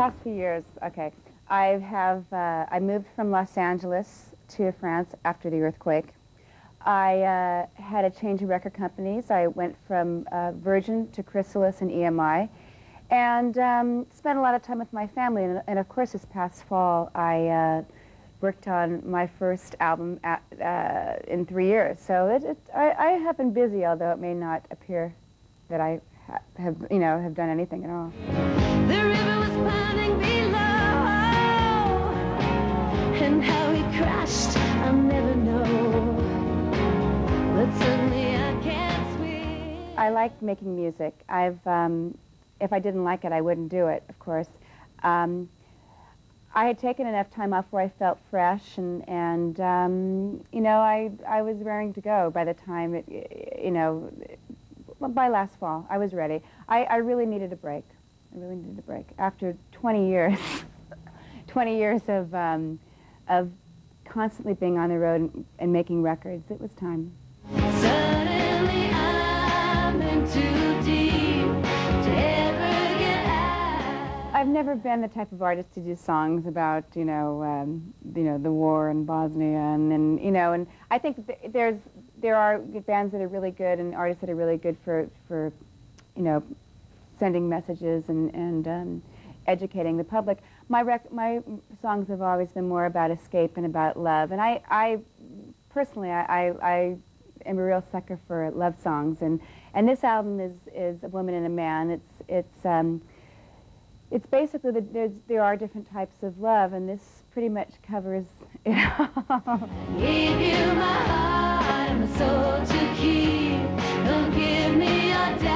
past few years, okay, I moved from Los Angeles to France after the earthquake. I had a change of record companies. I went from Virgin to Chrysalis and EMI, and spent a lot of time with my family. And of course, this past fall, I worked on my first album in 3 years. So I have been busy, although it may not appear that I have done anything at all. The river was pounding below, and how he crashed, I'll never know. But suddenly I can't swim. I like making music. If I didn't like it, I wouldn't do it, of course. I had taken enough time off where I felt fresh, and I was raring to go by the time by last fall. I was ready. I really needed a break. I really needed a break. After 20 years, 20 years of constantly being on the road and making records, it was time. Suddenly I'm in too deep to ever get out. I've never been the type of artist to do songs about the war in Bosnia, and I think there are bands that are really good and artists that are really good for sending messages and educating the public. My songs have always been more about escape and about love, and I personally am a real sucker for love songs, and this album is A Woman and a Man. It's basically there are different types of love, and this pretty much covers it all. Give you my heart and my soul to keep. Don't give me your doubts.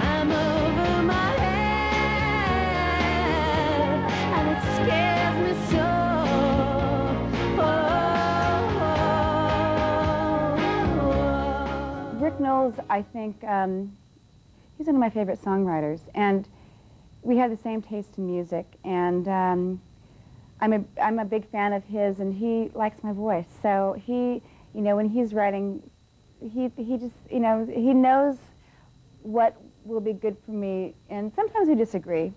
I'm over my head, and it scares me so. Rick Knowles, I think, he's one of my favorite songwriters, and we have the same taste in music, and I'm a big fan of his, and he likes my voice. So he, when he's writing, he just, he knows what will be good for me, and sometimes we disagree.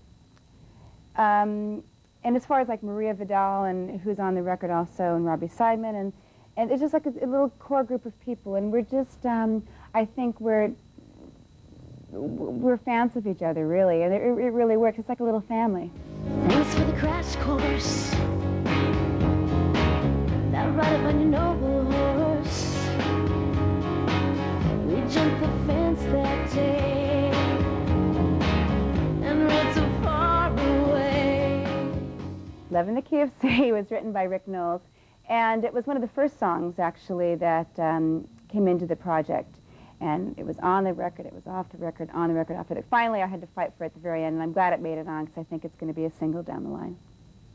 And as far as like Maria Vidal, and who's on the record also, and Robbie Seidman, and it's just like a little core group of people, and we're just, I think we're fans of each other, really, and it really works. It's like a little family. Thanks for the crash course. That ride up on your noble horse. We jumped the fence that day and rode so far away. Love in the Key of C was written by Rick Knowles, and it was one of the first songs, actually, that came into the project. And it was on the record, it was off the record, on the record, off the record. Finally, I had to fight for it at the very end, and I'm glad it made it on, because I think it's going to be a single down the line.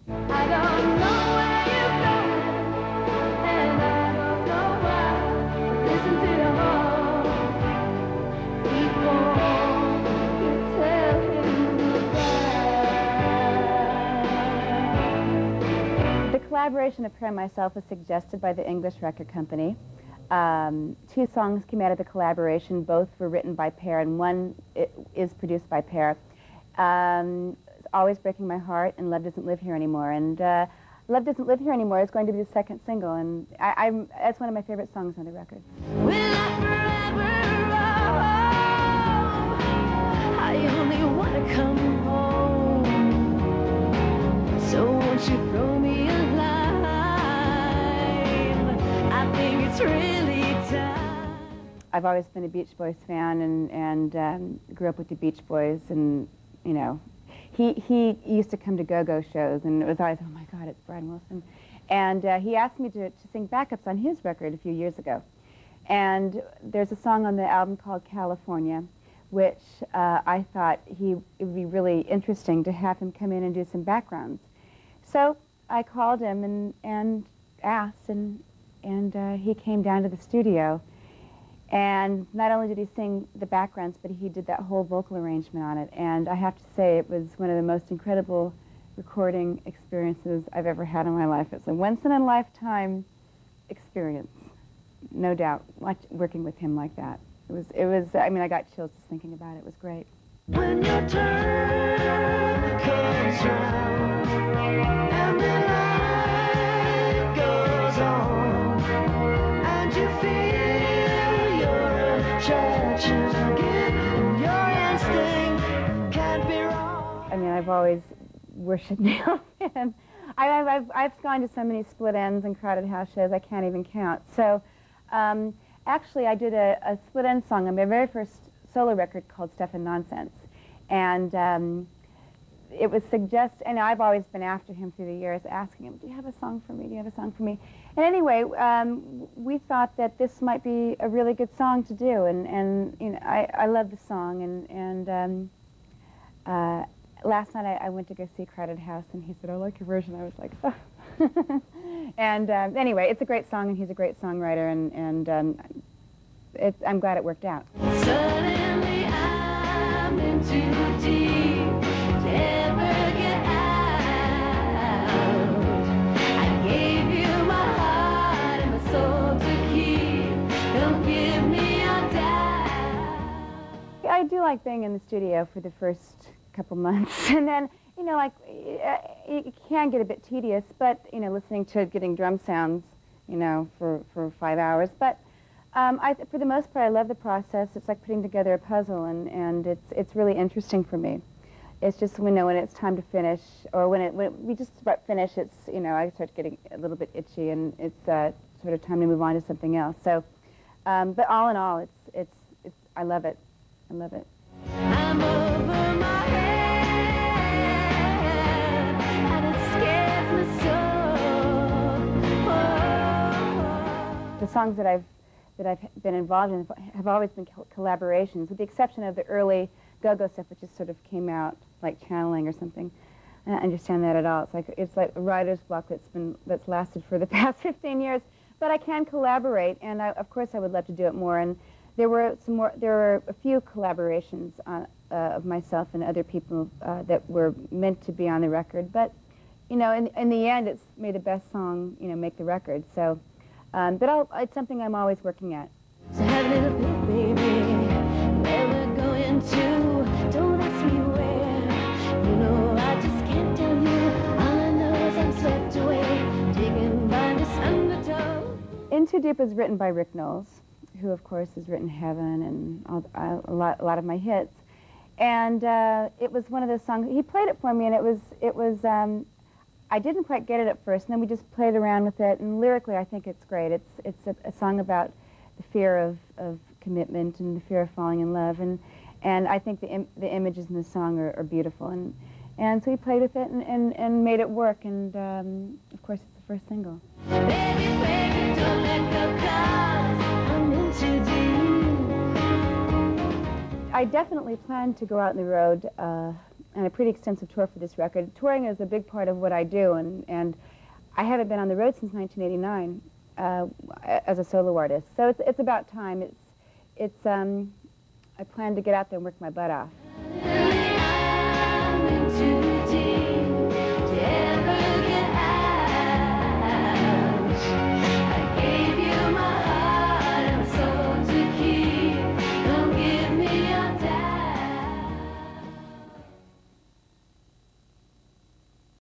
I don't know where you're going, and I don't know why. But listen to your heart. Keep on, you tell him goodbye. The collaboration of Per and myself was suggested by the English record company. 2 songs came out of the collaboration. Both were written by Per, and one is produced by Per. Always Breaking My Heart and Love Doesn't Live Here Anymore. And Love Doesn't Live Here Anymore is going to be the second single, and that's one of my favorite songs on the record. Will I forever roam? I only want to come home. So won't you throw me a line? I think it's really time. I've always been a Beach Boys fan, and grew up with the Beach Boys, and he used to come to go-go shows, and it was always, oh my God, it's Brian Wilson. And he asked me to sing backups on his record a few years ago. And there's a song on the album called California, which I thought it would be really interesting to have him come in and do some backgrounds. So I called him and asked, and he came down to the studio. And not only did he sing the backgrounds, but he did that whole vocal arrangement on it. And I have to say, it was one of the most incredible recording experiences I've ever had in my life. It's a once-in-a-lifetime experience, no doubt, working with him like that. It was, I mean, I got chills just thinking about it. It was great. When your turn comes round and the light goes on and you feel your attraction again and your instinct can't be wrong. I mean, I've always worshipped Neil Finn. I've gone to so many split ends and crowded house shows I can't even count. So actually I did a split end song on my very first solo record called Stuff and Nonsense. And it was and I've always been after him through the years, asking him, do you have a song for me? Do you have a song for me? And anyway, we thought that this might be a really good song to do. And you know, I love the song. And last night I went to go see Crowded House, and he said, I like your version. I was like, oh. And anyway, it's a great song, and he's a great songwriter, and I'm glad it worked out. Suddenly I'm in too deep to ever get out. I gave you my heart and my soul to keep. Don't give me your doubt. I do like being in the studio for the first couple months, and then, you know, like, it can get a bit tedious, but, you know, listening to getting drum sounds, you know, for 5 hours. But for the most part, I love the process. It's like putting together a puzzle, and it's really interesting for me. It's just, you know, when it's time to finish, or when we just about finish, it's, you know, I start getting a little bit itchy, and it's sort of time to move on to something else. So, but all in all, I love it. I love it. I'm over my head, and it scares me so. The songs that I've been involved in have always been collaborations, with the exception of the early go-go stuff, which just sort of came out like channeling or something. I don't understand that at all. It's like a writer's block that's lasted for the past 15 years. But I can collaborate, and of course I would love to do it more. And there were a few collaborations of myself and other people that were meant to be on the record. But, you know, in the end, it's made the best song, you know, make the record. So, but it's something I'm always working at. So have a little bit, baby, where we're going to, don't ask me where, you know I just can't tell you, all I know is I'm swept away, taken by this undertow. In Too Deep was written by Rick Knowles, who of course has written Heaven and a lot of my hits. And it was one of those songs, he played it for me, and it was I didn't quite get it at first, and then we just played around with it, and lyrically I think it's great. It's a song about the fear of commitment and the fear of falling in love, and I think the images in the song are beautiful, and so we played with it and made it work, and of course it's the first single. Baby, baby, don't let go, 'cause I'm in too deep. I definitely plan to go out on the road on a pretty extensive tour for this record. Touring is a big part of what I do, and I haven't been on the road since 1989 as a solo artist. So it's about time. I plan to get out there and work my butt off.